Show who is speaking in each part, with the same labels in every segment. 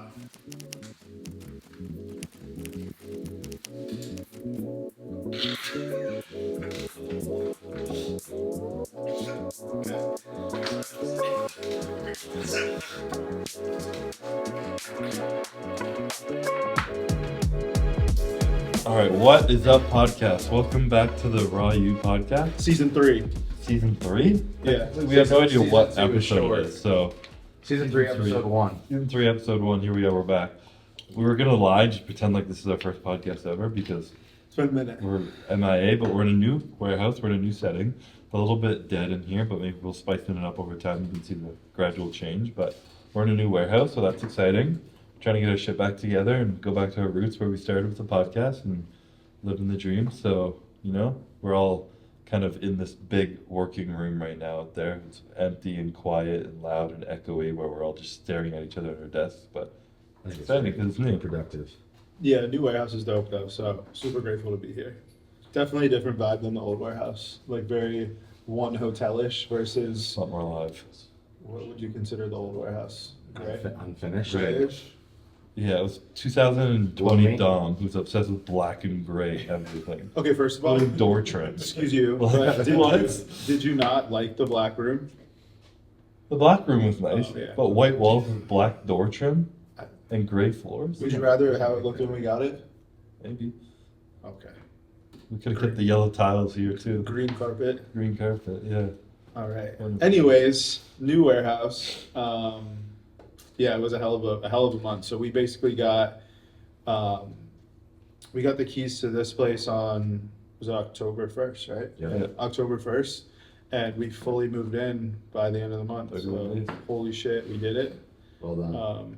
Speaker 1: All right, what is up, podcast? Welcome back to the Raw U podcast.
Speaker 2: Season 3.
Speaker 1: Season 3?
Speaker 2: Yeah.
Speaker 1: We have no idea what
Speaker 3: Season 2 is
Speaker 1: episode
Speaker 3: short.
Speaker 1: it is, so...
Speaker 3: Season 3, episode 1.
Speaker 1: Season 3, episode 1, here we are, we're back. We were gonna lie, just pretend like this is our first podcast ever, because
Speaker 2: It's been a minute.
Speaker 1: we're MIA, but we're in a new warehouse, we're in a new setting. A little bit dead in here, but maybe we'll spice it up over time. You can see the gradual change, but we're in a new warehouse, so that's exciting. Trying to get our shit back together and go back to our roots where we started with the podcast and living the dream. So, you know, we're all kind of in this big working room right now out there. It's empty and quiet and loud and echoey where we're all just staring at each other at our desks, but it's exciting because it's new.
Speaker 3: Productive.
Speaker 2: Yeah, new warehouse is dope though, so super grateful to be here. Definitely a different vibe than the old warehouse. Like very one hotel-ish versus,
Speaker 1: It's a lot more alive.
Speaker 2: what would you consider the old warehouse? Gray?
Speaker 3: Unfinished.
Speaker 2: Grayish?
Speaker 1: Yeah, it was 2020
Speaker 3: Well,
Speaker 1: Dom, who's obsessed with black and gray everything.
Speaker 2: Okay, first of all,
Speaker 1: Including door trims.
Speaker 2: excuse you, but did you not like the black room?
Speaker 1: The black room was nice,
Speaker 2: Oh, yeah.
Speaker 1: but white walls with black door trim and gray floors.
Speaker 2: Would you rather how it looked when we got it?
Speaker 1: Maybe.
Speaker 2: Okay.
Speaker 1: We could have kept the yellow tiles here too.
Speaker 2: Green carpet.
Speaker 1: Green carpet, yeah.
Speaker 2: All right.
Speaker 1: Wonderful.
Speaker 2: Anyways, new warehouse. Yeah, it was a hell of a month. So we basically got the keys to this place on, was it October 1st, right?
Speaker 3: Yeah.
Speaker 2: October 1st, and we fully moved in by the end of the month.
Speaker 1: 31
Speaker 2: So
Speaker 1: days.
Speaker 2: holy shit, we did it.
Speaker 3: Well done.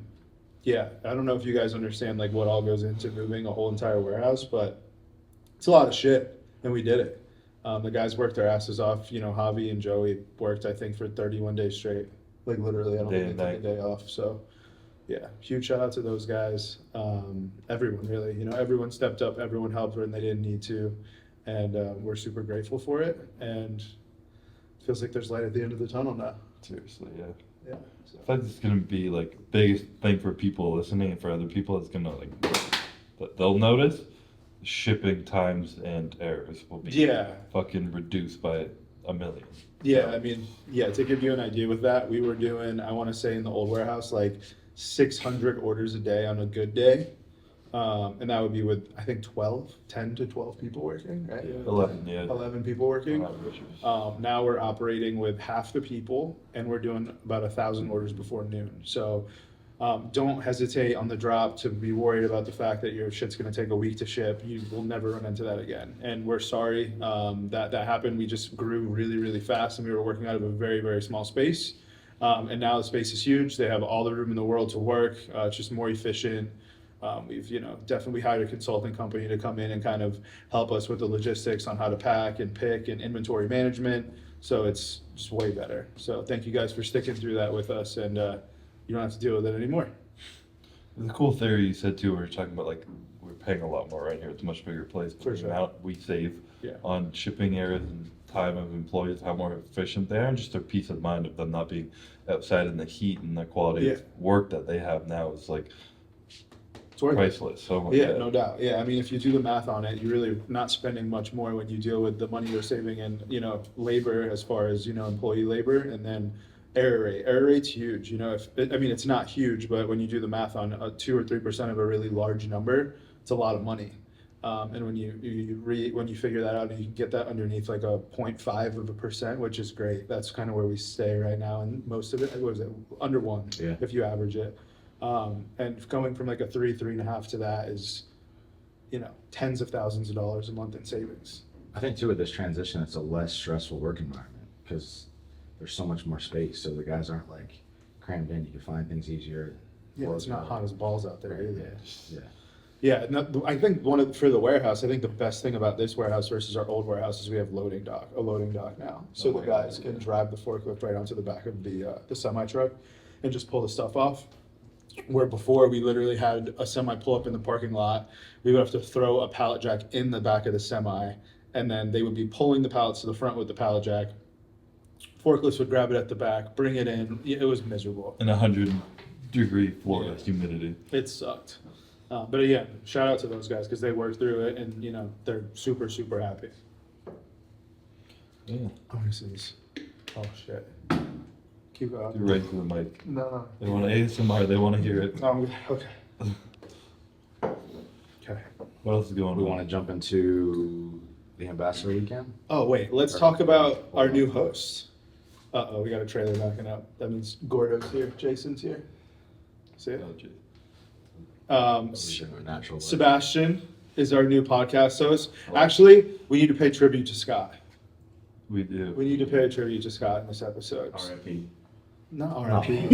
Speaker 2: Yeah, I don't know if you guys understand like what all goes into moving a whole entire warehouse, but it's a lot of shit, and we did it. The guys worked their asses off. You know, Javi and Joey worked, I think, for 31 days straight. Like literally, I don't
Speaker 1: Day
Speaker 2: think
Speaker 1: and
Speaker 2: they took a day off. So, yeah, huge shout out to those guys. Everyone really, you know, everyone stepped up. Everyone helped when they didn't need to, and we're super grateful for it. And it feels like there's light at the end of the tunnel now.
Speaker 1: Seriously, yeah.
Speaker 2: Yeah. So.
Speaker 1: I think it's gonna be like biggest thing for people listening and for other people. It's gonna like that they'll notice shipping times and errors will be fucking reduced by a million.
Speaker 2: Yeah, I mean, yeah, to give you an idea with that, we were doing, I want to say in the old warehouse, like 600 orders a day on a good day. And that would be with, I think, 10 to 12 people working, right?
Speaker 1: 11, yeah.
Speaker 2: 11 people working.
Speaker 1: Wow.
Speaker 2: Now we're operating with half the people, and we're doing about 1,000 orders before noon. So don't hesitate on the drop to be worried about the fact that your shit's going to take a week to ship. You will never run into that again. And we're sorry that happened. We just grew really, really fast, and we were working out of a very, very small space. And now the space is huge. They have all the room in the world to work. It's just more efficient. We've, you know, definitely hired a consulting company to come in and kind of help us with the logistics on how to pack and pick and inventory management. So it's just way better. So thank you guys for sticking through that with us, and you don't have to deal with it anymore.
Speaker 1: The cool theory you said too, we were talking about like we're paying a lot more right here. It's a much bigger place. But
Speaker 2: For
Speaker 1: the
Speaker 2: sure.
Speaker 1: amount we save
Speaker 2: Yeah.
Speaker 1: on shipping errors and time of employees, how more efficient they are, and just their peace of mind of them not being outside in the heat and the quality of work that they have now is like
Speaker 2: It's worth it.
Speaker 1: priceless. So
Speaker 2: Yeah, no doubt. Yeah, I mean, if you do the math on it, you're really not spending much more when you deal with the money you're saving in, you know, labor as far as, you know, employee labor, and then error rate. Error rate's huge. You know, it's not huge, but when you do the math on 2 or 3% of a really large number, it's a lot of money. And when you figure that out and you can get that underneath like a 0.5%, which is great. That's kind of where we stay right now, and most of it, what is it, under 1,
Speaker 3: Yeah.
Speaker 2: if you average it. And going from like a 3.5 to that is, you know, tens of thousands of dollars a month in savings.
Speaker 3: I think too with this transition, it's a less stressful work environment because there's so much more space. So the guys aren't like crammed in. You can find things easier.
Speaker 2: Yeah, it's not hot as balls out there either.
Speaker 3: Yeah.
Speaker 2: Yeah, no, I think for the warehouse, I think the best thing about this warehouse versus our old warehouse is we have a loading dock now. So the guys can drive the forklift right onto the back of the semi truck and just pull the stuff off. Where before we literally had a semi pull up in the parking lot, we would have to throw a pallet jack in the back of the semi, and then they would be pulling the pallets to the front with the pallet jack. Forklifts would grab it at the back, bring it in. It was miserable.
Speaker 1: And 100 degree Florida humidity.
Speaker 2: It sucked. But again, shout out to those guys because they worked through it and, they're super, super happy.
Speaker 1: Yeah.
Speaker 2: Oh, this is, oh shit. Keep going.
Speaker 1: You're right to the mic.
Speaker 2: No.
Speaker 1: They want ASMR. They want to hear it.
Speaker 2: Okay. Okay.
Speaker 1: What else is going
Speaker 3: We
Speaker 1: on?
Speaker 3: want to jump into the ambassador weekend.
Speaker 2: Oh, wait, let's talk about our new host. Uh-oh, we got a trailer backing up. That means Gordo's here, Jason's here. See it?
Speaker 1: Oh, geez.
Speaker 3: Natural.
Speaker 2: Sebastian is our new podcast host. Actually, we need to pay tribute to Scott.
Speaker 1: We do.
Speaker 2: We need to pay a tribute to Scott in this episode.
Speaker 3: R.I.P.
Speaker 2: Not R.I.P.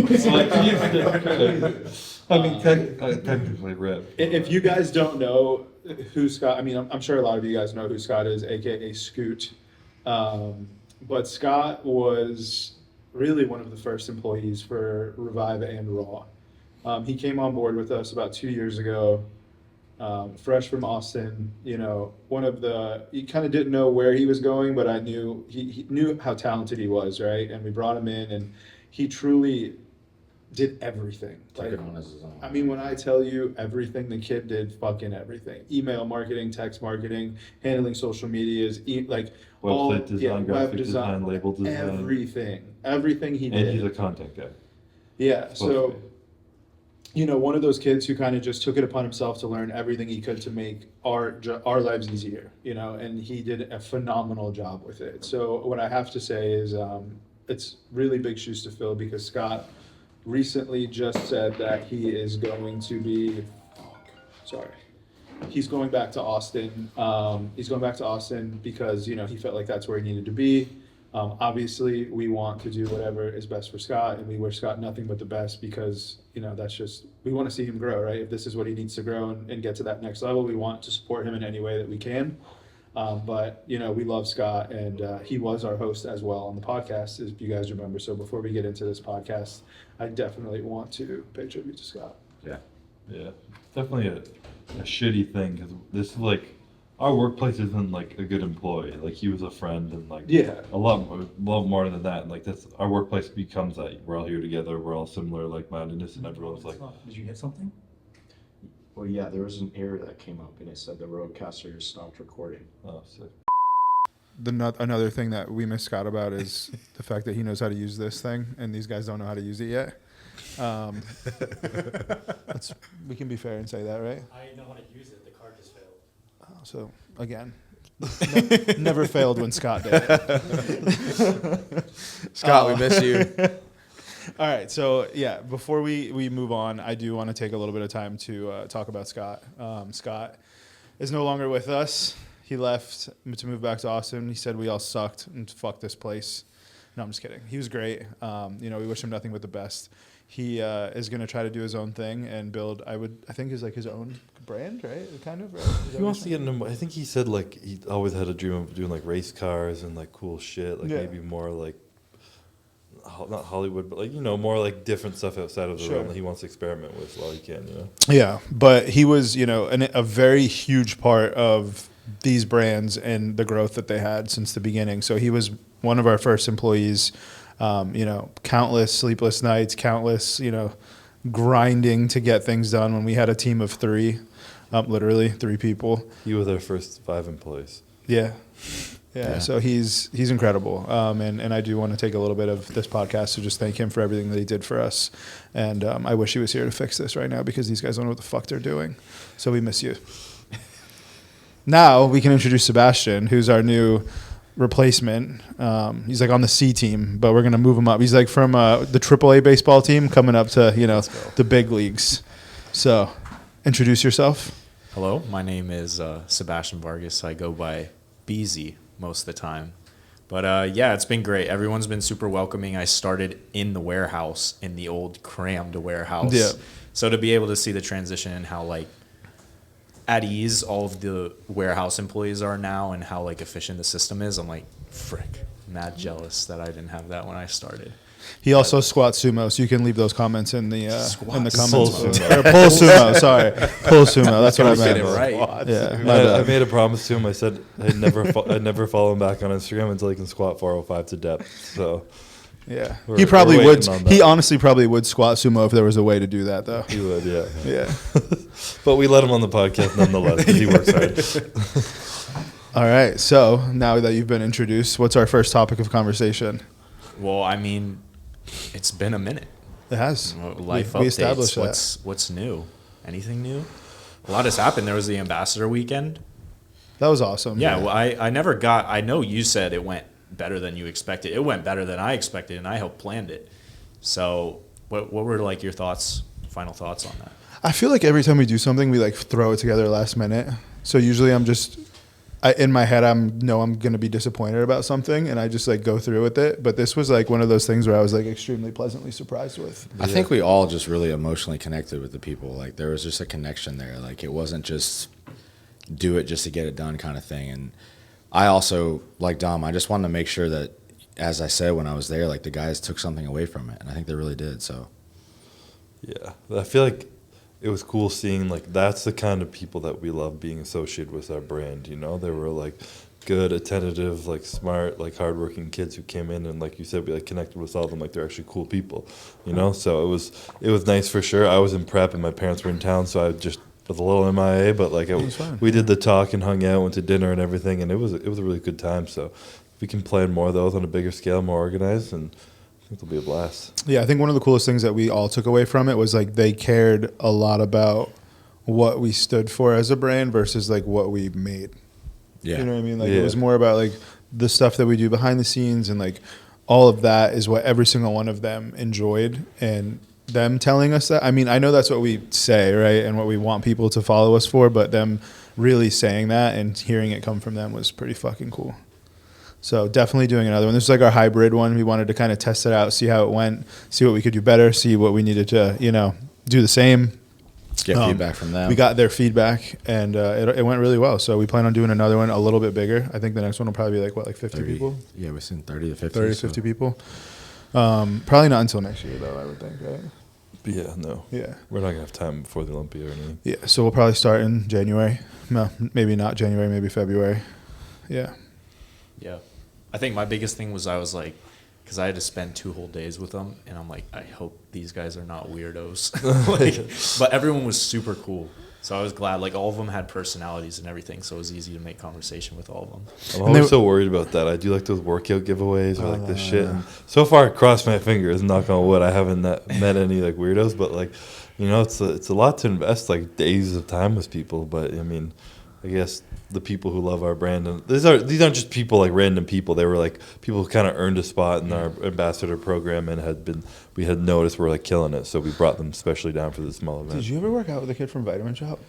Speaker 1: I mean, technically, rip.
Speaker 2: If you guys don't know who Scott, I mean, I'm sure a lot of you guys know who Scott is, aka Scoot. But Scott was really one of the first employees for Revive and Raw. He came on board with us about 2 years ago, fresh from Austin. He kind of didn't know where he was going, but I knew he knew how talented he was, right? And we brought him in, and he truly did everything.
Speaker 3: Took it on as his own.
Speaker 2: I mean, when I tell you everything, the kid did fucking everything. Email marketing, text marketing, handling social medias,
Speaker 1: Website design, graphic design, label design.
Speaker 2: Everything he did.
Speaker 1: And he's a content guy.
Speaker 2: Yeah,
Speaker 1: Supposed to
Speaker 2: so,
Speaker 1: be.
Speaker 2: one of those kids who kind of just took it upon himself to learn everything he could to make our lives easier, and he did a phenomenal job with it. So what I have to say is it's really big shoes to fill because Scott recently just said that he is going to be, he's going back to Austin. He's going back to Austin because, he felt like that's where he needed to be. Obviously, we want to do whatever is best for Scott, and we wish Scott nothing but the best because, that's just, we want to see him grow, right? If this is what he needs to grow and get to that next level, we want to support him in any way that we can. But, we love Scott, and he was our host as well on the podcast, as you guys remember. So before we get into this podcast, I definitely want to pay tribute to Scott.
Speaker 3: Yeah.
Speaker 1: Yeah. Definitely a shitty thing because this is our workplace isn't a good employee. He was a friend and a lot more than that. And that's our workplace becomes that we're all here together, we're all similar, like-mindedness, and everyone's
Speaker 4: Did you hit something?
Speaker 5: Well, yeah, there was an error that came up, and it said the roadcaster stopped recording.
Speaker 1: oh, sick.
Speaker 2: Another thing that we miss Scott about is the fact that he knows how to use this thing, and these guys don't know how to use it yet. We can be fair and say that, right?
Speaker 4: I know how to use it. The card just failed.
Speaker 2: So again, never failed when Scott did it.
Speaker 6: Scott, we miss you.
Speaker 2: All right, so yeah, before we move on, I do want to take a little bit of time to talk about Scott. Scott is no longer with us. He left to move back to Austin. He said we all sucked and fuck this place. No, I'm just kidding. He was great. We wish him nothing but the best. He is going to try to do his own thing and build, I think is his own brand, right? Kind of, right?
Speaker 6: He wants to get into, I think he said he always had a dream of doing race cars and cool shit, maybe more not Hollywood, but more different stuff outside of the realm that he wants to experiment with while he can,
Speaker 2: Yeah, but he was, a very huge part of these brands and the growth that they had since the beginning. So he was one of our first employees. Countless sleepless nights, countless, grinding to get things done when we had a team of three, literally 3 people.
Speaker 6: He was our first 5 employees.
Speaker 2: Yeah. So he's incredible. And I do want to take a little bit of this podcast to just thank him for everything that he did for us. And I wish he was here to fix this right now because these guys don't know what the fuck they're doing. So we miss you. Now we can introduce Sebastian, who's our new replacement. He's on the C team, but we're going to move him up. He's from the AAA baseball team coming up to, the big leagues. So introduce yourself.
Speaker 5: Hello, my name is Sebastian Vargas. I go by BZ most of the time. But yeah, it's been great. Everyone's been super welcoming. I started in the warehouse, in the old crammed warehouse.
Speaker 2: Yeah.
Speaker 5: So to be able to see the transition and how at ease all of the warehouse employees are now and how efficient the system is, I'm frick, mad jealous that I didn't have that when I started.
Speaker 2: He also squats sumo, so you can leave those comments in the comments.
Speaker 6: Pull sumo.
Speaker 2: Or pull sumo, sorry. Pull sumo, that's what I
Speaker 5: Get
Speaker 2: meant.
Speaker 5: it right.
Speaker 2: Yeah,
Speaker 6: I made a promise to him. I said I'd never follow him back on Instagram until he can squat 405 to depth. So
Speaker 2: Yeah,
Speaker 6: We're-
Speaker 2: he probably
Speaker 6: we're
Speaker 2: would.
Speaker 6: waiting on
Speaker 2: He
Speaker 6: that.
Speaker 2: honestly probably would squat sumo if there was a way to do that, though.
Speaker 6: He would, yeah.
Speaker 2: Yeah.
Speaker 6: But we let him on the podcast nonetheless because he works hard.
Speaker 2: All right. So now that you've been introduced, what's our first topic of conversation?
Speaker 5: Well, I mean, it's been a minute.
Speaker 2: It has.
Speaker 5: Life
Speaker 2: we established
Speaker 5: updates.
Speaker 2: that.
Speaker 5: What's new? Anything new? A lot has happened. There was the ambassador weekend.
Speaker 2: That was awesome.
Speaker 5: Yeah, well, I never got. I know you said it went better than you expected. It went better than I expected, and I helped planned it. So, what were like your thoughts? Final thoughts on that?
Speaker 2: I feel like every time we do something, we like throw it together last minute. So usually I'm just, in my head, I'm going to be disappointed about something, and I just like go through with it. But this was like one of those things where I was like extremely pleasantly surprised with.
Speaker 3: I think we all just really emotionally connected with the people. Like there was just a connection there. Like it wasn't just do it just to get it done kind of thing. And I also, like Dom, I just wanted to make sure that, as I said when I was there, like the guys took something away from it, and I think they really did. So
Speaker 6: Yeah, I feel like it was cool seeing like that's the kind of people that we love being associated with our brand. You know, they were like good, attentive, like smart, like hardworking kids who came in, and like you said, we like connected with all of them. Like they're actually cool people. You know, so it was nice for sure. I was in prep and my parents were in town, so I just was a little MIA, but like we did the talk and hung out, went to dinner and everything, and it was a really good time. So if we can plan more of those on a bigger scale, more organized, and I think it'll be a blast.
Speaker 2: Yeah, I think one of the coolest things that we all took away from it was like they cared a lot about what we stood for as a brand versus like what we made.
Speaker 3: yeah,
Speaker 2: You know what I mean? Like
Speaker 6: Yeah.
Speaker 2: it was more about like the stuff that we do behind the scenes, and like all of that is what every single one of them enjoyed, and them telling us that. I mean, I know that's what we say, right? And what we want people to follow us for, but them really saying that and hearing it come from them was pretty fucking cool. So definitely doing another one. This is like our hybrid one. We wanted to kind of test it out, see how it went, see what we could do better, see what we needed to, do the same.
Speaker 3: get feedback from them.
Speaker 2: We got their feedback, and it went really well. So we plan on doing another one a little bit bigger. I think the next one will probably be like 50 people?
Speaker 3: Yeah, we've seen 30 to 50.
Speaker 2: 30 to
Speaker 3: so
Speaker 2: 50 people. Probably not until next year, though, I would think, right?
Speaker 6: But yeah, no,
Speaker 2: Yeah.
Speaker 6: we're not gonna have time before the Olympia or anything.
Speaker 2: Yeah, so we'll probably start in January. No, maybe not January, maybe February. Yeah.
Speaker 5: Yeah, I think my biggest thing was I was like, because I had to spend 2 whole days with them, and I'm like, I hope these guys are not weirdos. But everyone was super cool, so I was glad. Like all of them had personalities and everything, so it was easy to make conversation with all of them.
Speaker 6: I'm always so worried about that. I do like those workout giveaways or like this shit. And so far, I crossed my fingers, knock on wood, I haven't met any like weirdos. But like, it's a lot to invest like days of time with people. But I mean, I guess the people who love our brand, and these aren't just people like random people. They were like people who kind of earned a spot in our ambassador program and we had noticed we're like killing it, so we brought them specially down for this small event.
Speaker 2: Did you ever work out with a kid from Vitamin Shop?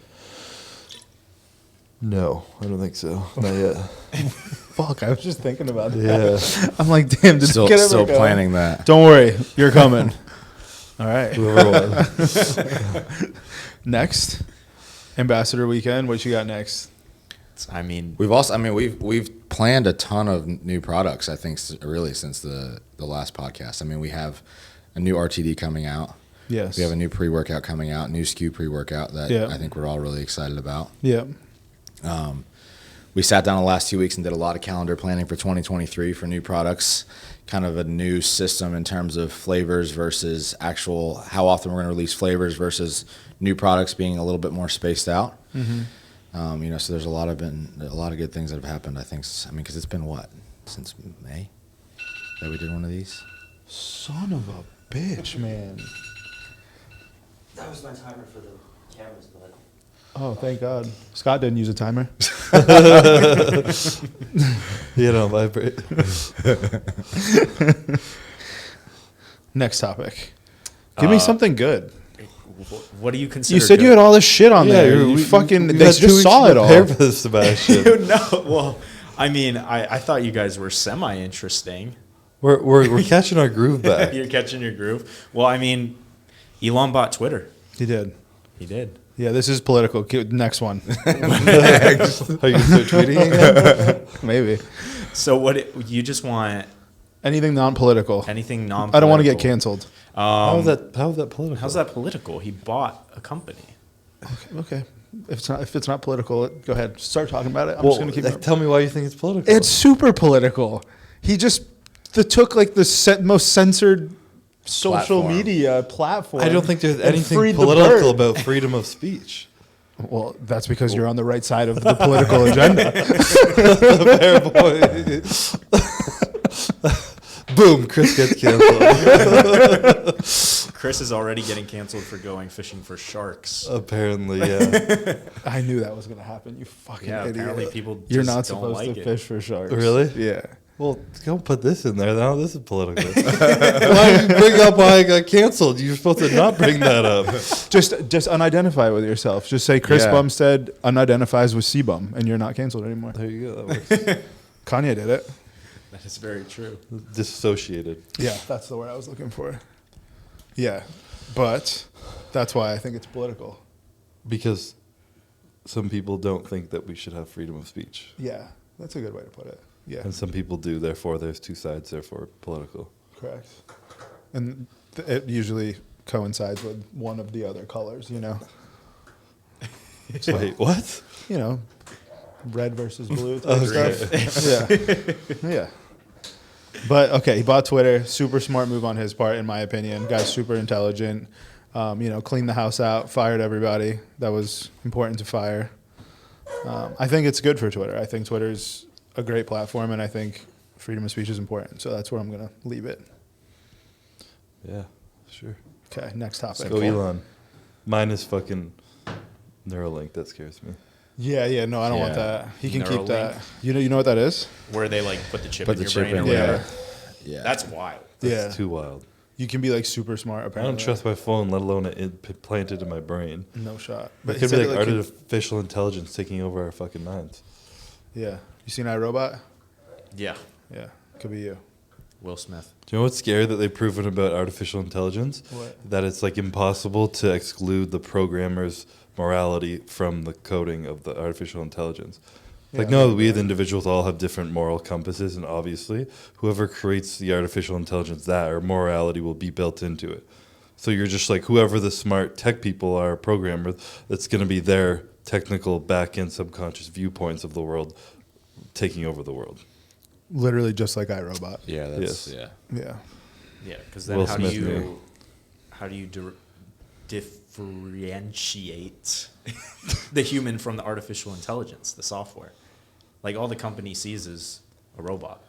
Speaker 6: No, I don't think so. Not yet.
Speaker 2: Fuck, I was just thinking about that.
Speaker 6: Yeah.
Speaker 2: I'm like, damn, did
Speaker 3: still,
Speaker 2: the kid ever
Speaker 3: still
Speaker 2: go?
Speaker 3: planning that.
Speaker 2: Don't worry, you're coming. All right.
Speaker 6: Whoever won.
Speaker 2: Next, Ambassador Weekend. What you got next?
Speaker 5: I mean,
Speaker 3: We've planned a ton of new products. I think really since the last podcast. I mean, we have a new RTD coming out.
Speaker 2: Yes.
Speaker 3: We have a new pre-workout coming out, new SKU pre-workout that
Speaker 2: Yeah.
Speaker 3: I think we're all really excited about.
Speaker 2: Yeah.
Speaker 3: We sat down the last 2 weeks and did a lot of calendar planning for 2023 for new products, kind of a new system in terms of flavors versus actual how often we're going to release flavors versus new products being a little bit more spaced out.
Speaker 2: Mm-hmm.
Speaker 3: So there's a lot of good things that have happened. I think, because it's been since May that we did one of these.
Speaker 2: Son of a bitch, man.
Speaker 4: That was my timer for the cameras, but
Speaker 2: Oh, thank God. Scott didn't use a timer.
Speaker 6: Vibrate.
Speaker 2: Next topic. Give me something good.
Speaker 5: what do you consider?
Speaker 2: You said
Speaker 5: good?
Speaker 2: you had all this shit on there.
Speaker 6: we-
Speaker 2: You fucking,
Speaker 6: we've
Speaker 2: they
Speaker 6: had 2
Speaker 2: just
Speaker 6: weeks
Speaker 2: saw
Speaker 6: to
Speaker 2: it all.
Speaker 6: prepare for this Sebastian.
Speaker 5: Dude, no. Well, I mean, I thought you guys were semi-interesting.
Speaker 6: We're catching our groove back.
Speaker 5: You're catching your groove. Well, I mean, Elon bought Twitter.
Speaker 2: He did.
Speaker 5: He did.
Speaker 2: Yeah, this is political. Next one.
Speaker 6: Are you gonna start tweeting again?
Speaker 2: Maybe.
Speaker 5: So you just want
Speaker 2: Anything non-political.
Speaker 5: anything non-political?
Speaker 2: I don't want to get canceled.
Speaker 6: How is that political?
Speaker 5: How's that political? He bought a company.
Speaker 2: Okay. If it's not political, go ahead. Start talking about it. I'm just going to keep it.
Speaker 6: Tell me why you think it's political.
Speaker 2: It's super political. He just took like the most censored social
Speaker 3: Platform.
Speaker 2: media platform.
Speaker 6: I don't think there's
Speaker 2: and
Speaker 6: anything
Speaker 2: freed the
Speaker 6: political
Speaker 2: bird.
Speaker 6: about freedom of speech.
Speaker 2: Well, that's because you're on the right side of the political agenda.
Speaker 6: Fair point. Boom, Chris gets canceled.
Speaker 5: Chris is already getting canceled for going fishing for sharks.
Speaker 6: Apparently, yeah.
Speaker 2: I knew that was going to happen. You fucking
Speaker 5: Yeah,
Speaker 2: idiot.
Speaker 5: apparently people
Speaker 2: You're
Speaker 5: just
Speaker 2: not
Speaker 5: don't
Speaker 2: supposed
Speaker 5: like
Speaker 2: to
Speaker 5: it.
Speaker 2: fish for sharks.
Speaker 6: Really?
Speaker 2: Yeah.
Speaker 6: Well, don't put this in there now. This is political. Why you bring up why I got canceled? You're supposed to not bring that up.
Speaker 2: Just unidentify with yourself. Just say Chris
Speaker 3: Yeah.
Speaker 2: Bumstead unidentifies with C-Bum, and you're not canceled anymore.
Speaker 6: There you go. That works.
Speaker 2: Kanye did it.
Speaker 5: That is very true.
Speaker 6: Dissociated.
Speaker 2: Yeah, that's the word I was looking for. Yeah, but that's why I think it's political.
Speaker 6: Because some people don't think that we should have freedom of speech.
Speaker 2: Yeah, that's a good way to put it. Yeah,
Speaker 6: And some people do. Therefore, there's two sides. Therefore, political.
Speaker 2: correct. And it usually coincides with one of the other colors, you know.
Speaker 6: Wait, what?
Speaker 2: You know, red versus blue type
Speaker 6: Okay.
Speaker 2: stuff. Yeah, yeah. But okay, he bought Twitter. Super smart move on his part, in my opinion. Guy's super intelligent. Cleaned the house out, fired everybody. That was important to fire. I think it's good for Twitter. I think Twitter's a great platform, and I think freedom of speech is important. So that's where I'm going to leave it.
Speaker 6: Yeah, sure.
Speaker 2: Okay, next topic.
Speaker 6: Go Elon. Mine is fucking Neuralink. That scares me.
Speaker 2: Yeah, no, I don't want
Speaker 3: Yeah.
Speaker 2: that. He can keep
Speaker 5: Neuralink.
Speaker 2: that. You know what that is?
Speaker 5: Where they like put the chip
Speaker 3: Put
Speaker 5: in
Speaker 3: the
Speaker 5: your
Speaker 3: chip
Speaker 5: brain
Speaker 3: in
Speaker 5: or
Speaker 3: your
Speaker 5: whatever.
Speaker 2: Yeah.
Speaker 3: Yeah.
Speaker 5: That's wild.
Speaker 6: That's
Speaker 2: Yeah.
Speaker 6: too wild.
Speaker 2: You can be like super smart,
Speaker 6: I
Speaker 2: apparently.
Speaker 6: don't trust my phone, let alone it planted in my brain.
Speaker 2: No shot.
Speaker 6: But
Speaker 2: he
Speaker 6: it could be
Speaker 2: said
Speaker 6: like
Speaker 2: it,
Speaker 6: artificial intelligence taking over our fucking minds.
Speaker 2: yeah. You seen iRobot?
Speaker 5: Yeah.
Speaker 2: Yeah, could be you.
Speaker 5: Will Smith.
Speaker 6: Do you know what's scary that they've proven about artificial intelligence?
Speaker 2: What?
Speaker 6: That it's like impossible to exclude the programmer's morality from the coding of the artificial intelligence. Like,
Speaker 2: Yeah,
Speaker 6: no, we as individuals all have different moral compasses, and obviously, whoever creates the artificial intelligence, that or morality will be built into it. So you're just like, whoever the smart tech people are, programmers, that's going to be their technical back-end subconscious viewpoints of the world taking over the world.
Speaker 2: Literally just like iRobot.
Speaker 3: Yeah, that's
Speaker 6: Yes.
Speaker 3: yeah.
Speaker 2: Yeah.
Speaker 5: Yeah, because then
Speaker 6: Will
Speaker 5: how
Speaker 6: Smith
Speaker 5: do
Speaker 6: knew.
Speaker 5: you differentiate the human from the artificial intelligence, the software? Like all the company sees is a robot.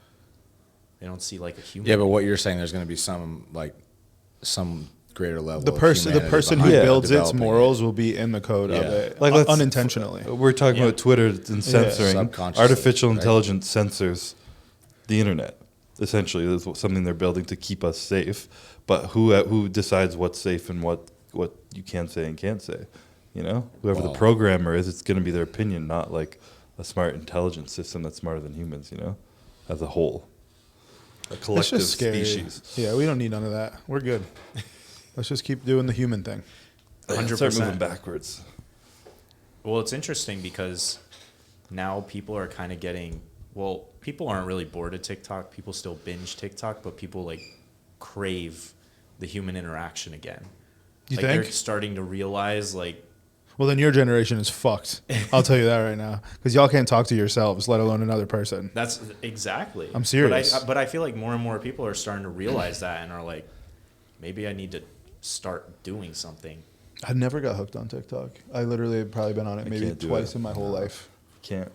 Speaker 5: They don't see like a human.
Speaker 3: Yeah, but what you're saying, there's going to be some greater level.
Speaker 2: The
Speaker 3: of
Speaker 2: person
Speaker 3: humanity
Speaker 2: who
Speaker 3: behind
Speaker 2: builds its
Speaker 3: developing it.
Speaker 2: morals will be in the code of
Speaker 3: Yeah.
Speaker 2: it,
Speaker 6: Like, let's-
Speaker 2: unintentionally.
Speaker 6: We're talking
Speaker 5: Yeah.
Speaker 6: about Twitter and censoring.
Speaker 3: Subconsciously,
Speaker 6: Artificial
Speaker 3: right?
Speaker 6: intelligence censors the internet. Essentially, that's something they're building to keep us safe. But who decides what's safe and what you can say and can't say? You know, whoever the
Speaker 3: Well-
Speaker 6: programmer is, it's going to be their opinion, not like a smart intelligence system that's smarter than humans. You know, as a whole, a
Speaker 2: That's
Speaker 6: collective
Speaker 2: just scary.
Speaker 6: species.
Speaker 2: Yeah, we don't need none of that. We're good. Let's just keep doing the human thing.
Speaker 5: 100%.
Speaker 6: Start moving backwards.
Speaker 5: Well, it's interesting because now people are kind of getting, well, people aren't really bored of TikTok. People still binge TikTok, but people like crave the human interaction again.
Speaker 2: You
Speaker 5: like
Speaker 2: think?
Speaker 5: they're starting to realize like,
Speaker 2: Well, then your generation is fucked. I'll tell you that right now. Because y'all can't talk to yourselves, let alone another person.
Speaker 5: that's exactly.
Speaker 2: I'm serious.
Speaker 5: But I feel like more and more people are starting to realize that and are like, maybe I need to start doing something.
Speaker 2: I never got hooked on TikTok. I literally have probably been on it
Speaker 6: I
Speaker 2: maybe
Speaker 6: can't do
Speaker 2: twice
Speaker 6: it.
Speaker 2: in my whole life.
Speaker 6: Can't.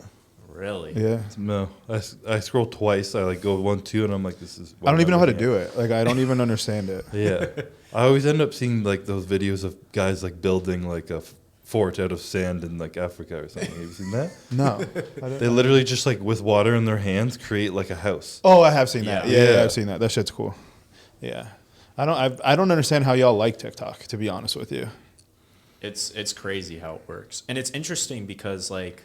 Speaker 5: Really?
Speaker 2: Yeah.
Speaker 6: No, I scroll twice. I like go 1, 2, and I'm like, this is.
Speaker 2: I don't even know how to do it. Like, I don't even understand it.
Speaker 6: Yeah, I always end up seeing like those videos of guys like building like a fort out of sand in like Africa or something. Have you seen that?
Speaker 2: No. I
Speaker 6: They literally just like with water in their hands create like a house.
Speaker 2: Oh, I have seen that.
Speaker 5: Yeah.
Speaker 2: Yeah, I've seen that. That shit's cool. Yeah. I don't understand how y'all like TikTok, to be honest with you.
Speaker 5: It's crazy how it works. And it's interesting because like,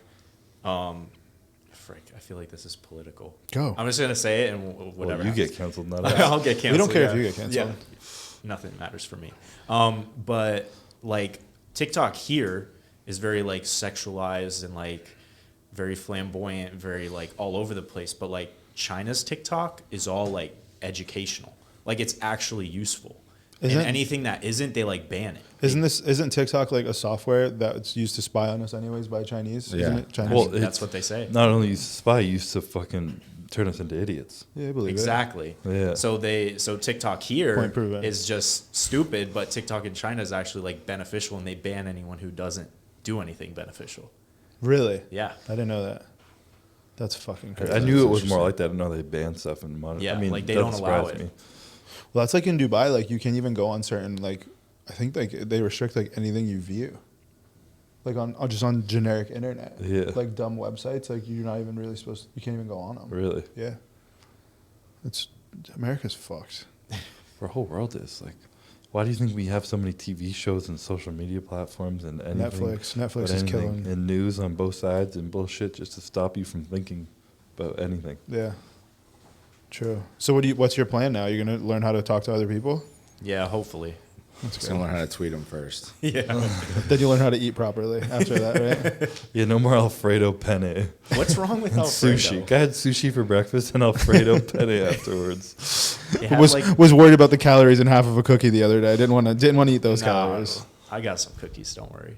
Speaker 5: frick, I feel like this is political.
Speaker 2: Go.
Speaker 5: I'm just going to say it and whatever.
Speaker 6: Well, you
Speaker 5: happens.
Speaker 6: get canceled, not us.
Speaker 5: I'll get canceled.
Speaker 2: We don't care if
Speaker 5: yeah.
Speaker 2: you get canceled.
Speaker 5: Yeah. Nothing matters for me. But like TikTok here is very like sexualized and like very flamboyant, very like all over the place. But like China's TikTok is all like educational. Like it's actually useful.
Speaker 2: Isn't-
Speaker 5: and anything that isn't, they like ban it.
Speaker 2: Isn't TikTok like a software that's used to spy on us anyways by Chinese?
Speaker 3: Yeah.
Speaker 2: Isn't it Chinese?
Speaker 6: Well,
Speaker 5: That's
Speaker 6: it's
Speaker 5: what they say.
Speaker 6: Not only used to spy, used to fucking turn us into idiots.
Speaker 2: Yeah, I believe
Speaker 5: Exactly.
Speaker 6: Yeah.
Speaker 5: So TikTok here
Speaker 2: Point proven.
Speaker 5: is just stupid, but TikTok in China is actually like beneficial, and they ban anyone who doesn't do anything beneficial.
Speaker 2: it. Really?
Speaker 5: Yeah.
Speaker 2: I didn't know that. That's fucking crazy.
Speaker 6: I knew it was
Speaker 2: That's
Speaker 6: more
Speaker 2: interesting.
Speaker 6: like that. I didn't know they banned stuff in modern.
Speaker 5: Yeah,
Speaker 6: I mean,
Speaker 5: like, they
Speaker 6: doesn't
Speaker 5: don't allow
Speaker 6: surprise
Speaker 5: it.
Speaker 6: me.
Speaker 2: Well, that's like in Dubai. Like you can't even go on certain like I think like they restrict like anything you view. Like on just on generic internet.
Speaker 6: Yeah.
Speaker 2: Like dumb websites. Like you're not even really supposed. You can't even go on them.
Speaker 6: Really,
Speaker 2: Yeah. It's America's fucked.
Speaker 6: our whole world is like. Why do you think we have so many TV shows and social media platforms and anything?
Speaker 2: Netflix
Speaker 6: but
Speaker 2: is
Speaker 6: anything,
Speaker 2: killing.
Speaker 6: and news on both sides and bullshit just to stop you from thinking about anything.
Speaker 2: Yeah. True. So what's your plan now? You're gonna learn how to talk to other people?
Speaker 5: Yeah, hopefully.
Speaker 3: Just gonna learn how to tweet them first.
Speaker 5: Yeah.
Speaker 2: Then you learn how to eat properly after that, right?
Speaker 6: Yeah, no more Alfredo penne.
Speaker 5: What's wrong with
Speaker 6: And
Speaker 5: Alfredo?
Speaker 6: sushi. I had sushi for breakfast and Alfredo penne afterwards.
Speaker 5: They have,
Speaker 2: was
Speaker 5: like-
Speaker 2: was worried about the calories in half of a cookie the other day. Didn't want to eat those
Speaker 5: No,
Speaker 2: calories.
Speaker 5: I got some cookies. Don't worry.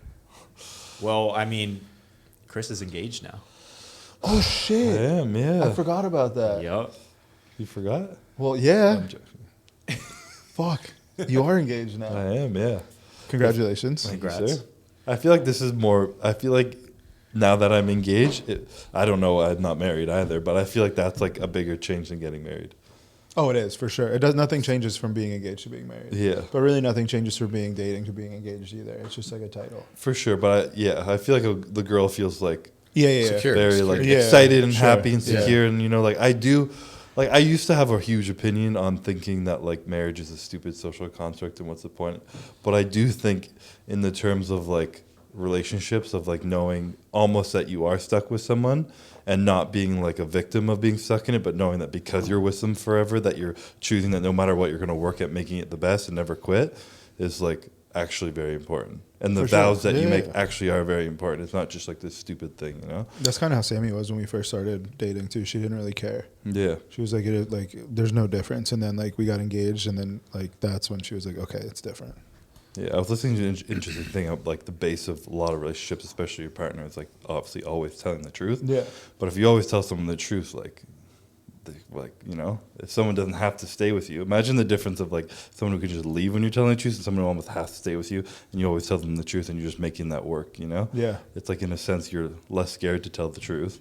Speaker 5: Well, I mean, Chris is engaged now.
Speaker 2: Oh
Speaker 6: I
Speaker 2: shit!
Speaker 6: am,
Speaker 2: I
Speaker 6: yeah.
Speaker 2: forgot about that.
Speaker 5: Yup.
Speaker 6: You forgot?
Speaker 2: Well, yeah.
Speaker 6: I'm joking.
Speaker 2: Fuck. You are engaged now.
Speaker 6: I am, yeah.
Speaker 2: Congratulations.
Speaker 6: Thank you,
Speaker 5: Congrats.
Speaker 6: sir. I feel like this is more. I feel like now that I'm engaged, I don't know. I'm not married either, but I feel like that's like a bigger change than getting married.
Speaker 2: Oh, it is for sure. It does. Nothing changes from being engaged to being married.
Speaker 6: Yeah.
Speaker 2: But really, nothing changes from being dating to being engaged either. It's just like a title.
Speaker 6: For sure, but I feel like the girl feels like
Speaker 2: Yeah.
Speaker 3: Secure.
Speaker 6: very like
Speaker 2: Yeah,
Speaker 6: excited and
Speaker 2: sure.
Speaker 6: happy and
Speaker 2: Yeah.
Speaker 6: secure, and like I do. Like I used to have a huge opinion on thinking that like marriage is a stupid social construct and what's the point? But I do think in the terms of like relationships of like knowing almost that you are stuck with someone and not being like a victim of being stuck in it, but knowing that because you're with them forever that you're choosing that no matter what you're going to work at making it the best and never quit is like actually very important. And the
Speaker 2: For sure.
Speaker 6: vows that you
Speaker 2: Yeah.
Speaker 6: make actually are very important. It's not just like this stupid thing,
Speaker 2: That's kind of how Sammy was when we first started dating too. She didn't really care.
Speaker 6: Yeah.
Speaker 2: She was like, there's no difference. And then like we got engaged, and then like that's when she was like, okay, it's different.
Speaker 6: Yeah, I was listening to an interesting thing of like the base of a lot of relationships, especially your partner, is like obviously always telling the truth.
Speaker 2: Yeah.
Speaker 6: But if you always tell someone the truth, if someone doesn't have to stay with you, imagine the difference of like someone who could just leave when you're telling the truth and someone who almost has to stay with you, and you always tell them the truth and you're just making that work,
Speaker 2: Yeah.
Speaker 6: It's like in a sense you're less scared to tell the truth.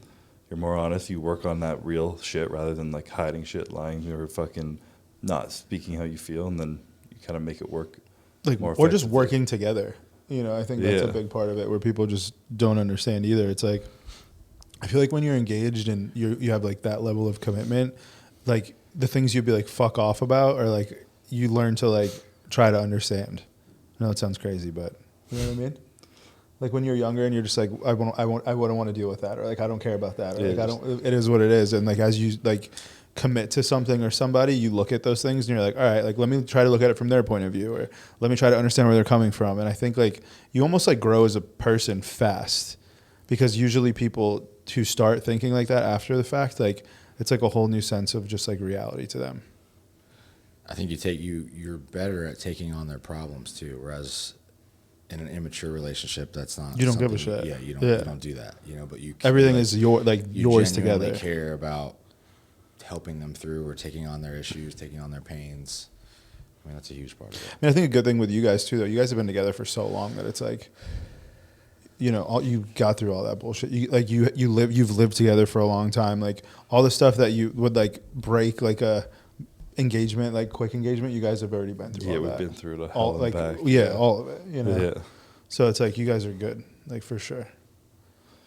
Speaker 6: You're more honest. You work on that real shit rather than like hiding shit, lying, or fucking not speaking how you feel, and then you kind of make it work.
Speaker 2: Like
Speaker 6: more
Speaker 2: or just
Speaker 6: effectively.
Speaker 2: working together. I think that's a
Speaker 6: Yeah.
Speaker 2: big part of it where people just don't understand either. It's like I feel like when you're engaged and you have like that level of commitment, like the things you'd be like fuck off about, or like you learn to like try to understand. I know it sounds crazy, but you know what I mean? Like when you're younger and you're just like I wouldn't want to deal with that, or like I don't care about that, or
Speaker 6: Yeah,
Speaker 2: like I don't. It is what it is, and like as you like commit to something or somebody, you look at those things and you're like, all right, like let me try to look at it from their point of view, or let me try to understand where they're coming from. And I think like you almost like grow as a person fast, because usually people who start thinking like that after the fact, like it's like a whole new sense of just like reality to them.
Speaker 3: I think you're better at taking on their problems too, whereas in an immature relationship, that's not.
Speaker 2: You don't give a
Speaker 3: something-
Speaker 2: shit.
Speaker 3: Yeah, you don't do that. But you
Speaker 2: Everything
Speaker 3: like,
Speaker 2: is
Speaker 3: you
Speaker 2: yours
Speaker 3: genuinely
Speaker 2: together.
Speaker 3: care about helping them through or taking on their issues, taking on their pains. I mean, that's a huge part of it.
Speaker 2: I mean, I think a good thing with you guys too, though, you guys have been together for so long that it's like, you got through all that bullshit. You've lived together for a long time. Like all the stuff that you would like break, like a engagement, like quick engagement, you guys have already been through.
Speaker 6: Yeah,
Speaker 2: all
Speaker 6: we've
Speaker 2: that.
Speaker 6: been through the
Speaker 2: all
Speaker 6: hell
Speaker 2: like
Speaker 6: and back.
Speaker 2: all of it.
Speaker 6: Yeah.
Speaker 2: So it's like you guys are good, like for sure.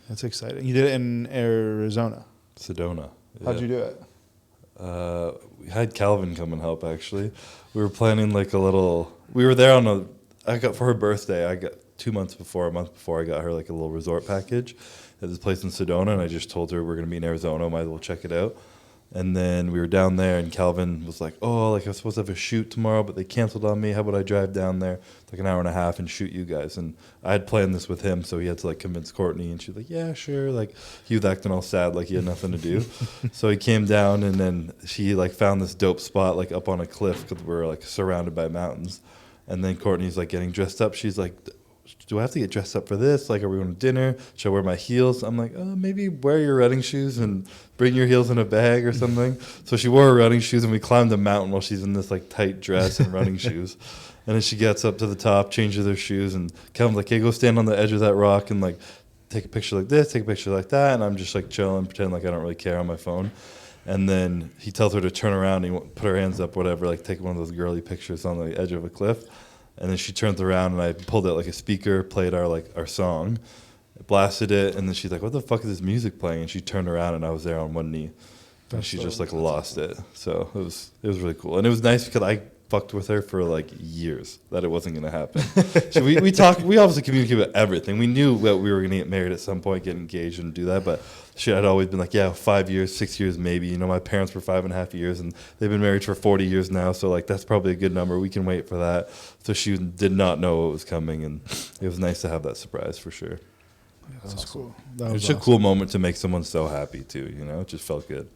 Speaker 2: That's exciting. You did it in Arizona.
Speaker 6: Sedona.
Speaker 2: How'd you do it?
Speaker 6: We had Calvin come and help. Actually, we were planning like a little. We were there I got for her birthday. I got a month before, I got her like a little resort package at this place in Sedona, and I just told her we're gonna be in Arizona. Might as well check it out. And then we were down there, and Calvin was like, "Oh, like I was supposed to have a shoot tomorrow, but they canceled on me. How about I drive down there? It's like an hour and a half and shoot you guys." And I had planned this with him, so he had to like convince Courtney, and she was like, "Yeah, sure." Like he was acting all sad, like he had nothing to do. So he came down, and then she like found this dope spot like up on a cliff because we're like surrounded by mountains. And then Courtney's like getting dressed up. She's like, do I have to get dressed up for this? Like, are we going to dinner? Should I wear my heels? I'm like, maybe wear your running shoes and bring your heels in a bag or something. So she wore her running shoes, and we climbed the mountain while she's in this like tight dress and running shoes. And then she gets up to the top, changes her shoes, and Kelvin's like, hey, go stand on the edge of that rock and like take a picture like this, take a picture like that. And I'm just like chilling, pretend like I don't really care on my phone. And then he tells her to turn around and he put her hands up, whatever, like take one of those girly pictures on the edge of a cliff. And then she turns around and I pulled out like a speaker, played our song, blasted it, and then she's like, what the fuck is this music playing? And she turned around and I was there on one knee. And she just like lost it. So it was really cool. And it was nice because I fucked with her for like years that it wasn't going to happen. So we obviously communicated about everything. We knew that we were going to get married at some point, get engaged and do that, but she had always been like, yeah, 5 years, 6 years maybe. You know, my parents were 5.5 years and they've been married for 40 years now, so like that's probably a good number. We can wait for that. So she did not know what was coming, and it was nice to have that surprise for sure.
Speaker 2: That's cool.
Speaker 6: It's a cool moment to make someone so happy too, you know? It just felt good.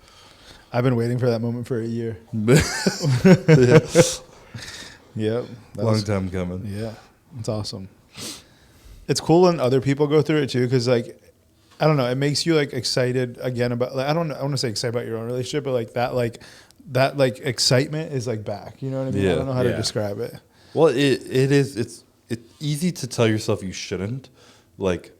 Speaker 2: I've been waiting for that moment for a year. Yep.
Speaker 6: Long time coming.
Speaker 2: Yeah. It's awesome. It's cool when other people go through it too, because like, I don't know, it makes you like excited again about, like, I want to say excited about your own relationship, but like that excitement is like back. You know what I mean?
Speaker 6: Yeah.
Speaker 2: I don't know how to describe it.
Speaker 6: Well, it's easy to tell yourself you shouldn't like